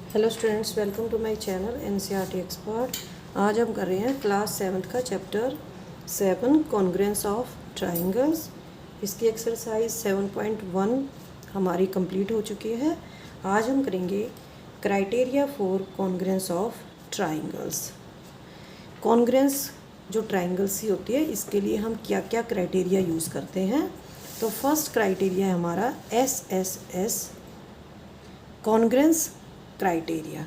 Hello students, welcome to my channel NCERT expert. आज हम कर रहे हैं क्लास 7th का चैप्टर 7 कॉन्ग्रुएंस ऑफ ट्राइंगल्स। इसकी एक्सरसाइज 7.1 हमारी कंप्लीट हो चुकी है। आज हम करेंगे criteria for congruence of triangles. Congruence जो ट्राइंगल्स की होती है, इसके लिए हम क्या क्या क्राइटेरिया यूज़ करते हैं। तो फर्स्ट क्राइटेरिया है हमारा SSS congruence criteria.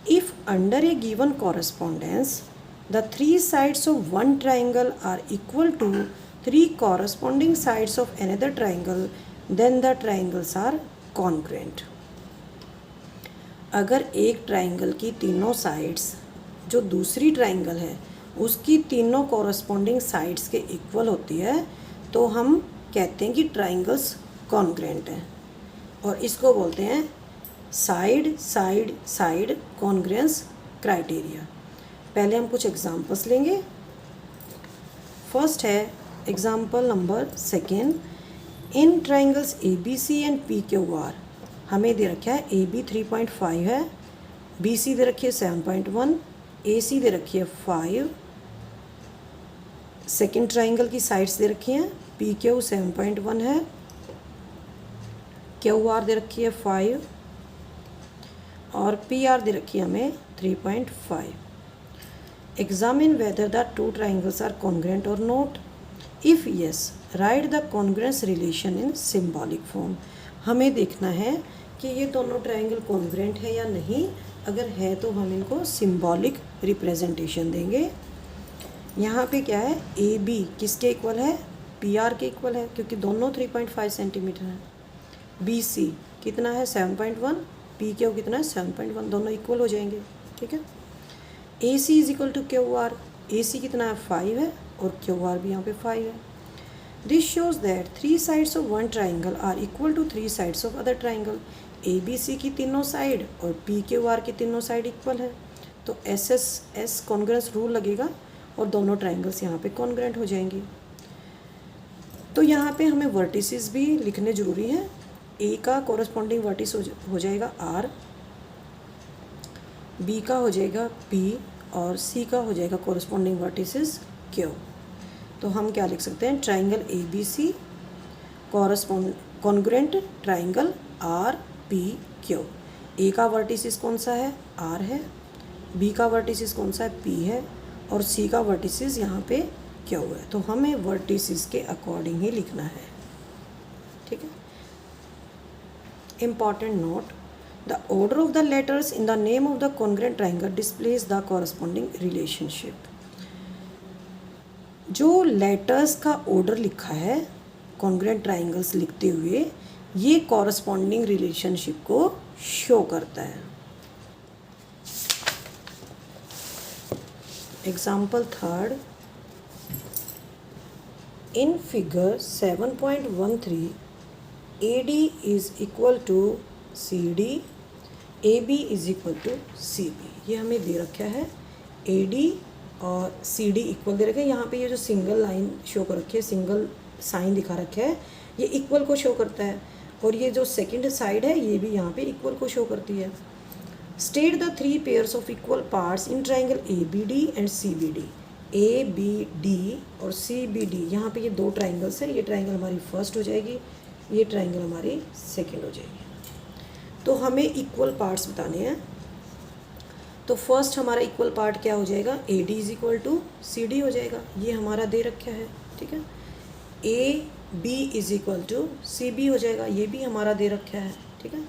If under a given correspondence the three sides of one triangle are equal to three corresponding sides of another triangle, then the triangles are congruent. अगर एक triangle की तीनों sides जो दूसरी triangle है उसकी तीनों corresponding sides के इक्वल होती है तो हम कहते हैं कि ट्राइंगल्स कॉन्ग्रुएंट हैं, और इसको बोलते हैं side side side congruence criteria. पहले हम कुछ एग्जांपल्स लेंगे। फर्स्ट है example number second. In triangles ABC and PQR हमें दे रखा है AB 3.5 है, BC दे रखी है 7.1, AC दे रखी है 5। सेकेंड ट्राइंगल की साइड्स दे रखी हैं, PQ 7.1 है, QR दे रखी है 5 और PR दे रखी है हमें 3.5। Examine whether the two triangles are congruent और not. If yes, write the congruence relation in symbolic form. हमें देखना है कि ये दोनों ट्राइंगल कॉन्ग्रुएंट है या नहीं। अगर है तो हम इनको सिंबॉलिक रिप्रेजेंटेशन देंगे। यहाँ पे क्या है, AB किसके इक्वल है, PR के इक्वल है, क्योंकि दोनों 3.5 सेंटीमीटर हैं। BC कितना है 7.1, PQ कितना है 7.1, दोनों इक्वल हो जाएंगे। ठीक है। AC is equal to QR, AC कितना है 5 है और QR भी यहाँ पे 5 है। This shows that three sides of one triangle are equal to three sides of other triangle. ABC की तीनों साइड और PQR की तीनों साइड इक्वल है, तो SSS कॉन्ग्रुएंस रूल लगेगा और दोनों ट्राइंगल्स यहाँ पे कॉन्ग्रुएंट हो जाएंगी। तो यहाँ पे हमें वर्टिसेस भी लिखने ज़रूरी हैं। A का कॉरस्पॉन्डिंग वर्टिस हो जाएगा R, B का हो जाएगा P और C का हो जाएगा कॉरस्पॉन्डिंग वर्टिसेस Q। तो हम क्या लिख सकते हैं, triangle ABC congruent triangle RPQ। A का वर्टिसिस कौन सा है, R है, B का वर्टिसिस कौन सा है, P है, और C का वर्टिसिस यहाँ पे Q है। तो हमें वर्टिसिस के अकॉर्डिंग ही लिखना है। ठीक है। Important note: the order of the letters in the name of the congruent triangle displays the corresponding relationship. जो लेटर्स का ऑर्डर लिखा है कॉन्ग्रुएंट ट्राइंगल्स लिखते हुए, ये कॉरस्पॉन्डिंग रिलेशनशिप को शो करता है। Example third. In figure 7.13 AD is equal to CD, AB is equal to CB। ये हमें दे रखा है AD और CD इक्वल दे रखा है। यहाँ पे ये जो सिंगल लाइन शो कर रखी है, सिंगल साइन दिखा रखा है, ये इक्वल को शो करता है, और ये जो सेकंड साइड है ये भी यहाँ पे इक्वल को शो करती है। State the three pairs of equal parts in triangle ABD and CBD। ABD और CBD, यहाँ पे ये दो ट्राइंगल्स है। ये ट्राइंगल हमारी फर्स्ट हो जाएगी, ये ट्राइंगल हमारी सेकंड हो जाएगी। तो हमें इक्वल पार्ट्स बताने हैं। तो फर्स्ट हमारा इक्वल पार्ट क्या हो जाएगा, AD is equal to CD हो जाएगा, ये हमारा दे रखा है। ठीक है। AB is equal to CB हो जाएगा, ये भी हमारा दे रखा है। ठीक है।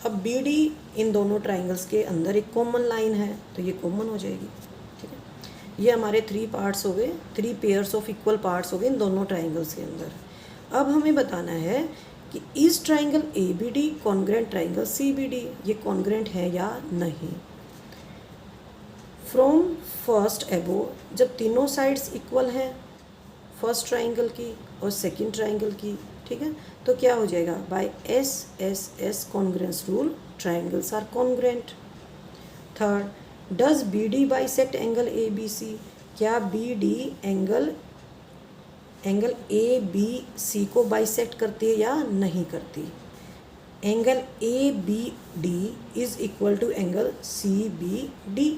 अब BD इन दोनों ट्राइंगल्स के अंदर एक कॉमन लाइन है, तो ये कॉमन हो जाएगी। ठीक है। ये हमारे थ्री पार्ट्स हो गए, three pairs of equal parts हो गए इन दोनों ट्राइंगल्स के अंदर। अब हमें बताना है कि इस triangle ABD congruent triangle CBD ये कॉन्ग्रुएंट है या नहीं। फ्रॉम फर्स्ट एबो, जब तीनों साइड्स इक्वल हैं फर्स्ट ट्राइंगल की और सेकंड ट्राइंगल की, ठीक है, तो क्या हो जाएगा, by SSS congruence rule triangles are congruent. Third, does BD bisect angle ABC। क्या BD एंगल ABC को बाइसेक्ट करती है या नहीं करती। Angle A B D is equal to angle C B D.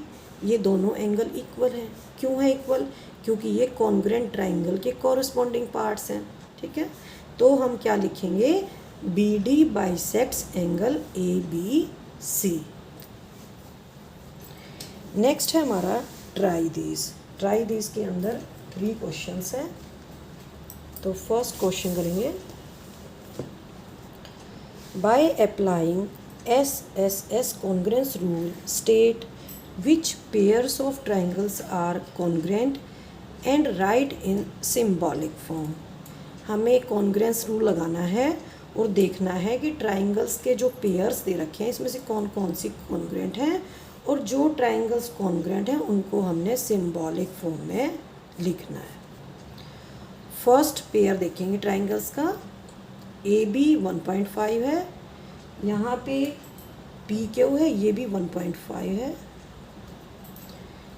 ये दोनों एंगल इक्वल हैं। क्यों है इक्वल? क्योंकि ये कॉन्ग्रुएंट ट्राइंगल के कॉरस्पॉन्डिंग पार्ट्स हैं। ठीक है, तो हम क्या लिखेंगे? B D bisects angle A B C. Next है हमारा ट्राई दीज। ट्राई दीज के अंदर 3 क्वेश्चंस हैं। तो फर्स्ट क्वेश्चन करेंगे, by applying SSS congruence rule state which pairs of triangles are congruent and write in symbolic form। हमें congruence rule लगाना है और देखना है कि ट्राइंगल्स के जो पेयर्स दे रखे हैं इसमें से कौन कौन सी कॉन्ग्रेंट हैं, और जो ट्राइंगल्स कॉन्ग्रेंट हैं उनको हमने सिंबॉलिक फॉर्म में लिखना है। फर्स्ट पेयर देखेंगे ट्राइंगल्स का। ए बी 1.5 है, यहाँ पे पी क्यू है, ये भी 1.5 है,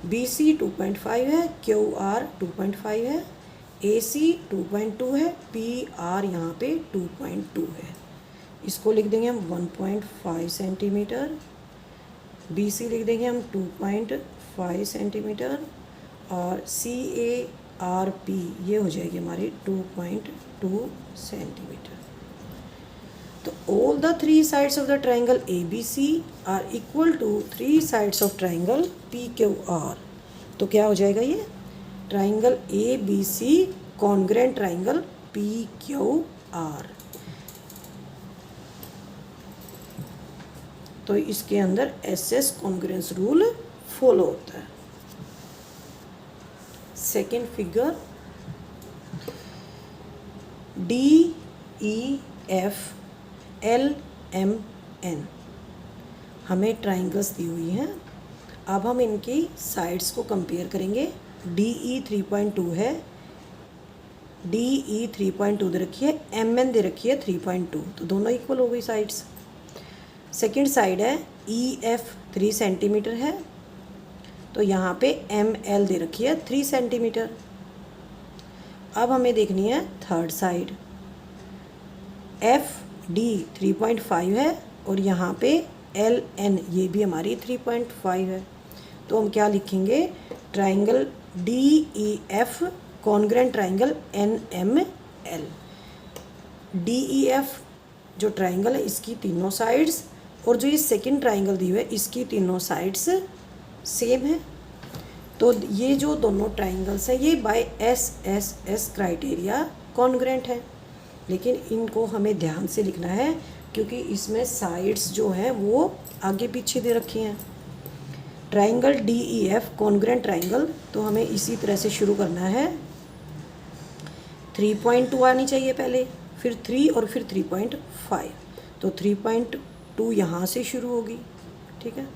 बी सी 2.5 है, क्यू आर 2.5 है, ए सी 2.2 है, पी आर यहाँ पे 2.2 है। इसको लिख देंगे हम 1.5 सेंटीमीटर, बी सी लिख देंगे हम 2.5 सेंटीमीटर, और सी ए आर पी ये हो जाएगी हमारी 2.2 सेंटीमीटर। तो all the 3 sides of the triangle A B C are equal to 3 sides of triangle P Q R. तो क्या हो जाएगा ये? Triangle A B C congruent triangle P Q R. तो इसके अंदर SS कॉन्ग्रेंस रूल फॉलो होता है। सेकेंड फिगर, DEF LMN हमें ट्राइंगल्स दी हुई हैं। अब हम इनकी साइड्स को कंपेयर करेंगे। DE 3.2 है, DE 3.2 दे रखी है, MN दे रखी है 3.2, तो दोनों इक्वल हो गई साइड्स। सेकेंड साइड है EF 3 सेंटीमीटर है, तो यहाँ पे ML दे रखी है 3 सेंटीमीटर। अब हमें देखनी है थर्ड साइड, FD 3.5 है, और यहाँ पे LN ये भी हमारी 3.5 है। तो हम क्या लिखेंगे? Triangle DEF congruent triangle NML। DEF जो ट्राइंगल है इसकी तीनों साइड्स, और जो ये सेकंड ट्राइंगल दी हुई है इसकी तीनों साइड्स सेम है। तो ये जो दोनों ट्राइंगल्स हैं ये बाय SSS क्राइटेरिया कॉन्ग्रेंट है, लेकिन इनको हमें ध्यान से लिखना है क्योंकि इसमें साइड्स जो हैं वो आगे पीछे दे रखी हैं। ट्राइंगल DEF कॉन्ग्रेंट ट्राइंगल, तो हमें इसी तरह से शुरू करना है। 3.2 आनी चाहिए पहले, फिर 3 और फिर 3.5। तो 3.2 यहाँ से शुरू होगी, ठीक है।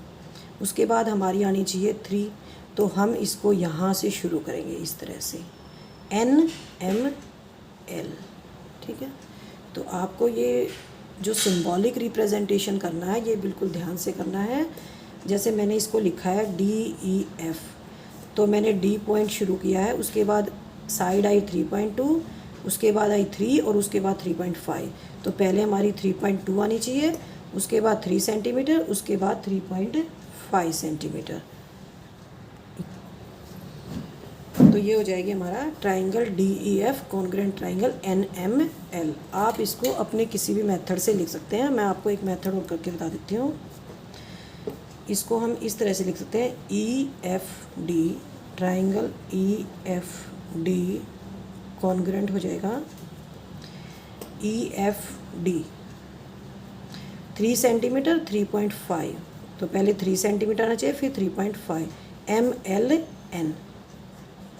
उसके बाद हमारी आनी चाहिए 3, तो हम इसको यहाँ से शुरू करेंगे इस तरह से NML, ठीक है। तो आपको ये जो सिंबॉलिक रिप्रेजेंटेशन करना है ये बिल्कुल ध्यान से करना है। जैसे मैंने इसको लिखा है DEF, तो मैंने D पॉइंट शुरू किया है, उसके बाद साइड आई 3.2, उसके बाद आई 3 और उसके बाद 3.5। तो पहले हमारी 3.2 आनी चाहिए, उसके बाद 3 सेंटीमीटर, उसके बाद 3.5 सेंटीमीटर। तो ये हो जाएगी हमारा triangle DEF congruent triangle NML। आप इसको अपने किसी भी मेथड से लिख सकते हैं। मैं आपको एक मेथड और करके बता देती हूँ। इसको हम इस तरह से लिख सकते हैं EFD, ट्राइंगल EFD कॉन्ग्रेंट हो जाएगा EFD 3 सेंटीमीटर 3.5, तो पहले 3 सेंटीमीटर आना चाहिए, फिर 3.5। MLN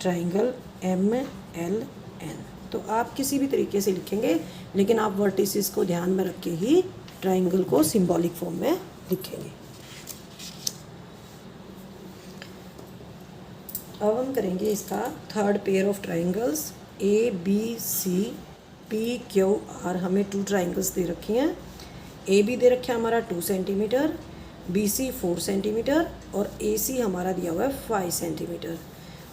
ट्राइंगल MLN, तो आप किसी भी तरीके से लिखेंगे, लेकिन आप वर्टिसेस को ध्यान में रख के ही ट्राइंगल को सिंबॉलिक फॉर्म में लिखेंगे। अब हम करेंगे इसका third pair of triangles ABC PQR। हमें 2 ट्राइंगल्स दे रखी हैं। AB दे रखा है हमारा 2 सेंटीमीटर, BC 4 सेंटीमीटर और AC हमारा दिया हुआ है 5 सेंटीमीटर।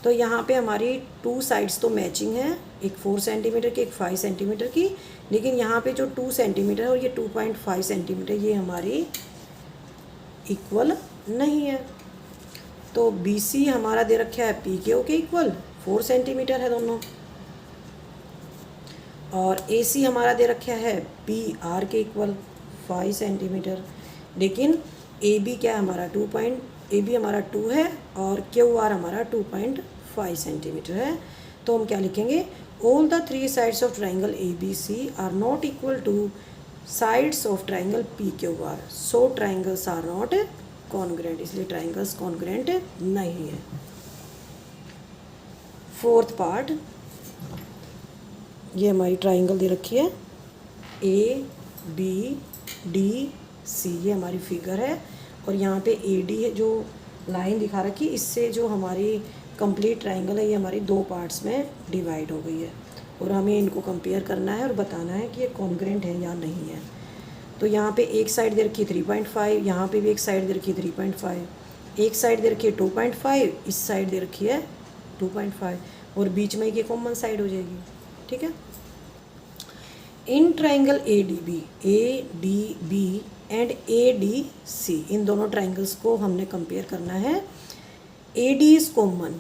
तो यहाँ पे हमारी 2 साइड्स तो मैचिंग है, एक 4 सेंटीमीटर की, एक 5 सेंटीमीटर की, लेकिन यहाँ पे जो 2 सेंटीमीटर और ये 2.5 सेंटीमीटर ये हमारी इक्वल नहीं है। तो बी सी हमारा दे रखा है पी क्यू के इक्वल, 4 सेंटीमीटर है दोनों, और ए सी हमारा दे रखा है पी आर के इक्वल 5 सेंटीमीटर। लेकिन ए बी क्या है हमारा ए बी हमारा 2 है और क्यू आर हमारा 2.5 सेंटीमीटर है। तो हम क्या लिखेंगे, all the 3 sides of triangle A B C are not equal to sides of triangle P Q R, so triangles are not congruent, इसलिए ट्राइंगल्स कॉन्ग्रेंट नहीं है। 4th पार्ट, ये हमारी ट्राइंगल दे रखी है ए बी डी सी, ये हमारी figure है, और यहाँ पे ए डी जो लाइन दिखा रखी, इससे जो हमारी कंप्लीट ट्राइंगल है ये हमारी 2 पार्ट्स में डिवाइड हो गई है, और हमें इनको कंपेयर करना है और बताना है कि ये कॉन्ग्रेंट है या नहीं है। तो यहाँ पे एक साइड दे रखी 3.5, यहाँ पे भी एक साइड दे रखी 3.5, एक साइड दे रखी है 2.5, इस साइड दे रखी है 2.5, और बीच में ये कॉमन साइड हो जाएगी, ठीक है। In triangle A D B and A D C, इन दोनों ट्राइंगल्स को हमने कंपेयर करना है। ए डी इज़ कॉमन,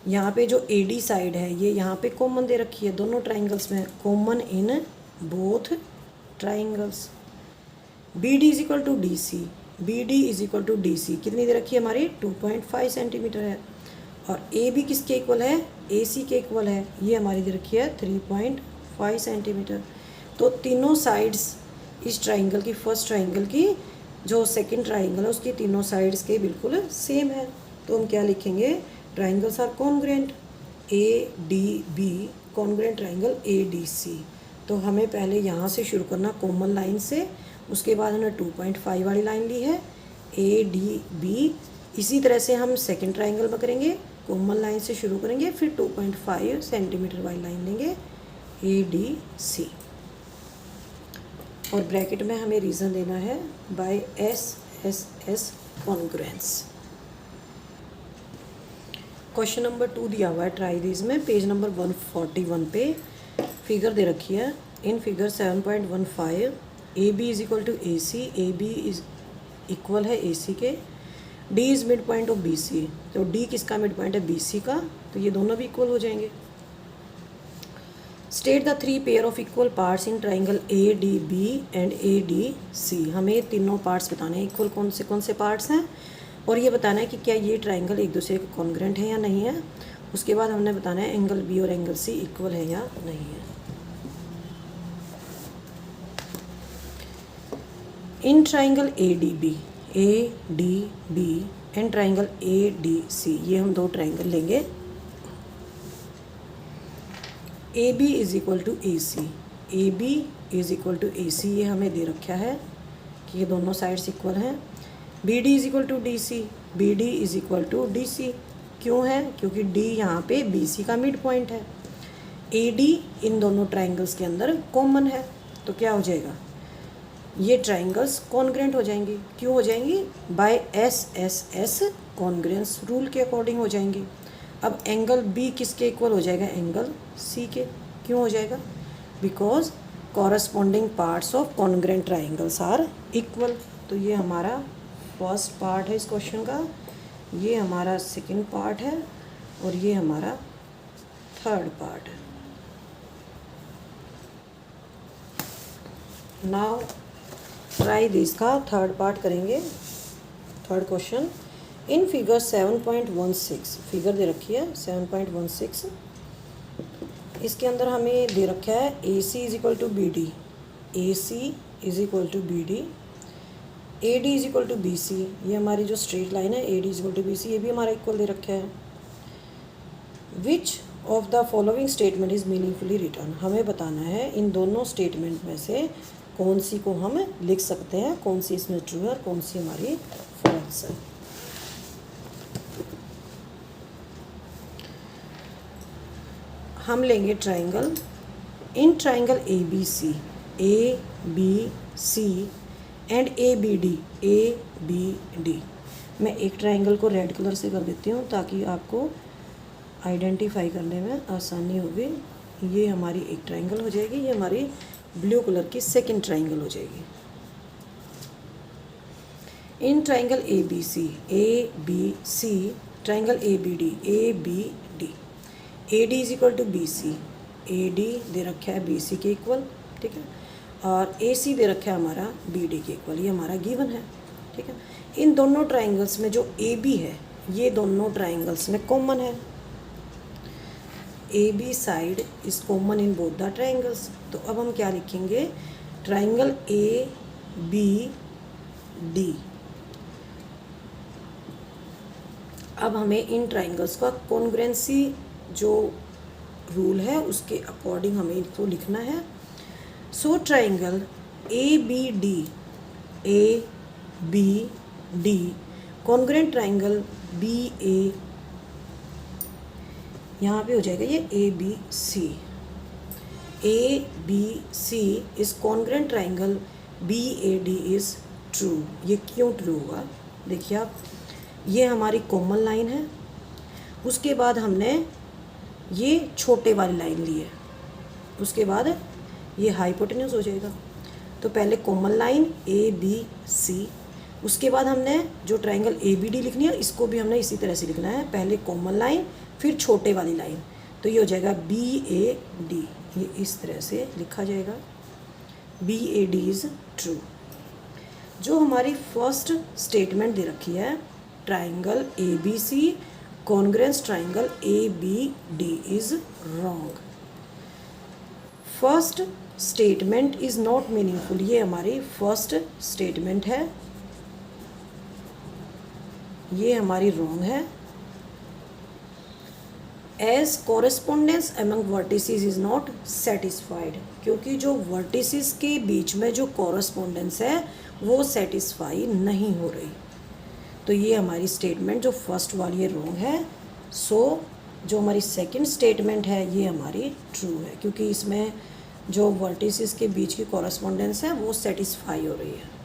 यहाँ पे जो ए डी साइड है ये यहाँ पे कॉमन दे रखी है दोनों ट्राइंगल्स में, common in both triangles. B D is equal to D C, B D is equal to D C कितनी दे रखी है हमारी 2.5 सेंटीमीटर है, और ए बी किसके इक्वल है, ए सी के इक्वल है, ये हमारी दे रखी है 3.5 सेंटीमीटर। तो तीनों साइड्स इस ट्राइंगल की, फर्स्ट ट्राइंगल की जो सेकंड ट्राइंगल है उसकी तीनों साइड्स के बिल्कुल सेम है। तो हम क्या लिखेंगे, triangles are congruent, A D B congruent triangle A D C. तो हमें पहले यहाँ से शुरू करना कॉमन लाइन से, उसके बाद हमने 2.5 वाली लाइन ली है ए डी बी, इसी तरह से हम सेकंड ट्राइंगल में करेंगे, कॉमन लाइन से शुरू करेंगे, फिर 2.5 सेंटीमीटर वाली लाइन लेंगे ए डी सी, और ब्रैकेट में हमें रीज़न देना है by S S S congruence. Question number 2 दिया हुआ है ट्राई दिस में, पेज नंबर 141 पे फिगर दे रखी है। In figure 7.15 A B is equal to A C, A B is equal है ए सी के, D is mid point of B C, तो डी किसका मिड पॉइंट है, बी सी का, तो ये दोनों भी इक्वल हो जाएंगे। State the 3 pair of equal parts in triangle A D B and A D C, हमें तीनों पार्ट्स बताने हैं इक्वल कौन से पार्ट्स हैं, और ये बताना है कि क्या ये ट्राइंगल एक दूसरे के कॉन्ग्रेंट है या नहीं है। उसके बाद हमने बताना है एंगल बी और एंगल सी इक्वल है या नहीं है। In triangle A D B and triangle A D C, ये हम 2 ट्राइंगल लेंगे। A B is equal to A C, A B is equal to A C, ये हमें दे रखा है कि ये दोनों साइड्स इक्वल हैं। B D is equal to D C, B D is equal to D C, क्यों है, क्योंकि डी यहाँ पे बी सी का मिड पॉइंट है। ए डी इन दोनों ट्राइंगल्स के अंदर कॉमन है, तो क्या हो जाएगा, ये ट्राइंगल्स कॉन्ग्रेंट हो जाएंगी। क्यों हो जाएंगी, bye S S S congruence rule के अकॉर्डिंग हो जाएंगी। अब एंगल बी किसके इक्वल हो जाएगा, एंगल सी के, क्यों हो जाएगा, because corresponding parts of congruent triangles are equal. तो ये हमारा फर्स्ट पार्ट है इस क्वेश्चन का, ये हमारा सेकंड पार्ट है, और ये हमारा थर्ड पार्ट है। नाउ ट्राई दिस का थर्ड पार्ट करेंगे, third question. In figure 7.16, figure दे रखी है 7.16, इसके अंदर हमें दे रखा है A C is equal to B D, A C is equal to B D, A D is equal to B C, ये हमारी जो स्ट्रेट लाइन है A D is equal to B C, ये भी हमारा इक्वल दे रखा है। Which of the following statement is meaningfully return, हमें बताना है इन दोनों स्टेटमेंट में से कौन सी को हम लिख सकते हैं, कौन सी इसमें ट्रू है और कौन सी हमारी फॉल्स है। हम लेंगे triangle, in triangle A B C and A B D, मैं एक ट्राइंगल को रेड कलर से कर देती हूँ ताकि आपको आइडेंटिफाई करने में आसानी होगी। ये हमारी एक ट्रायंगल हो जाएगी, ये हमारी ब्लू कलर की सेकंड ट्रायंगल हो जाएगी। In triangle A B C triangle A B D A D is equal to B C, A D दे रखा है बी सी के इक्वल, ठीक है, और ए सी दे रखा है हमारा बी डी के इक्वल, ये हमारा गिवन है, ठीक है। इन दोनों ट्रायंगल्स में जो ए बी है ये दोनों ट्रायंगल्स में कॉमन है, A B side is common in both the triangles. तो अब हम क्या लिखेंगे, ट्रायंगल ए बी डी। अब हमें इन ट्रायंगल्स का कॉन्ग्रुएंसी जो रूल है उसके अकॉर्डिंग हमें इसको लिखना है। So triangle A B D congruent triangle B A, यहाँ पे हो जाएगा ये A B C is congruent triangle B A D is true. ये क्यों ट्रू होगा, देखिए आप, ये हमारी कॉमन लाइन है, उसके बाद हमने ये छोटे वाली लाइन ली है, उसके बाद ये हाइपोटेन्यूज हो जाएगा। तो पहले common line A B C, उसके बाद हमने जो ट्रायंगल ए बी डी लिखनी है इसको भी हमने इसी तरह से लिखना है, पहले कॉमन लाइन फिर छोटे वाली लाइन, तो ये हो जाएगा बी ए डी, ये इस तरह से लिखा जाएगा, B A D is true. जो हमारी फर्स्ट स्टेटमेंट दे रखी है, triangle A B C congruence triangle A B D is wrong. First statement is not meaningful, ये हमारी फर्स्ट स्टेटमेंट है, ये हमारी रॉन्ग है। As correspondence among vertices is not satisfied, क्योंकि जो वर्टिसेस के बीच में जो कॉरेस्पोंडेंस है वो सेटिस्फाई नहीं हो रही, तो ये हमारी स्टेटमेंट जो फर्स्ट वाली है रॉन्ग है। सो जो हमारी सेकंड स्टेटमेंट है ये हमारी ट्रू है, क्योंकि इसमें जो वर्टिसेस के बीच की कॉरेस्पोंडेंस है वो सेटिस्फाई हो रही है।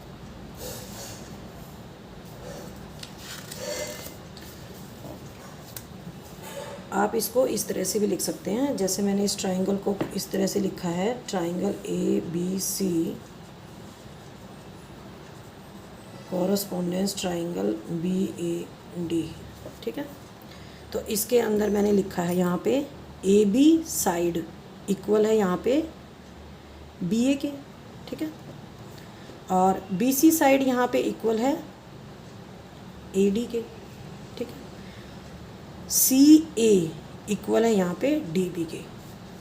आप इसको इस तरह से भी लिख सकते हैं, जैसे मैंने इस ट्रायंगल को इस तरह से लिखा है, triangle A B C correspondence triangle B A D, ठीक है। तो इसके अंदर मैंने लिखा है यहाँ पे ए बी साइड इक्वल है यहाँ पे बी ए के, ठीक है, और बी सी साइड यहाँ पे इक्वल है ए डी के, ठीक है, सी ए इक्वल है यहाँ पे डी बी के,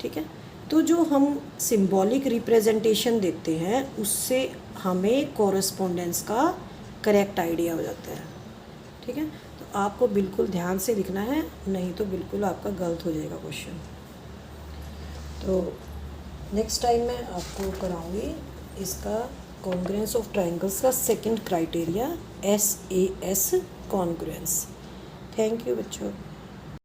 ठीक है। तो जो हम सिंबॉलिक रिप्रेजेंटेशन देते हैं उससे हमें कॉरेस्पोंडेंस का करेक्ट आइडिया हो जाता है, ठीक है। तो आपको बिल्कुल ध्यान से लिखना है, नहीं तो बिल्कुल आपका गलत हो जाएगा क्वेश्चन। तो नेक्स्ट टाइम मैं आपको कराऊंगी इसका कॉन्ग्रुएंस ऑफ ट्रायंगल्स का second criteria, SAS congruence. Thank you बच्चों।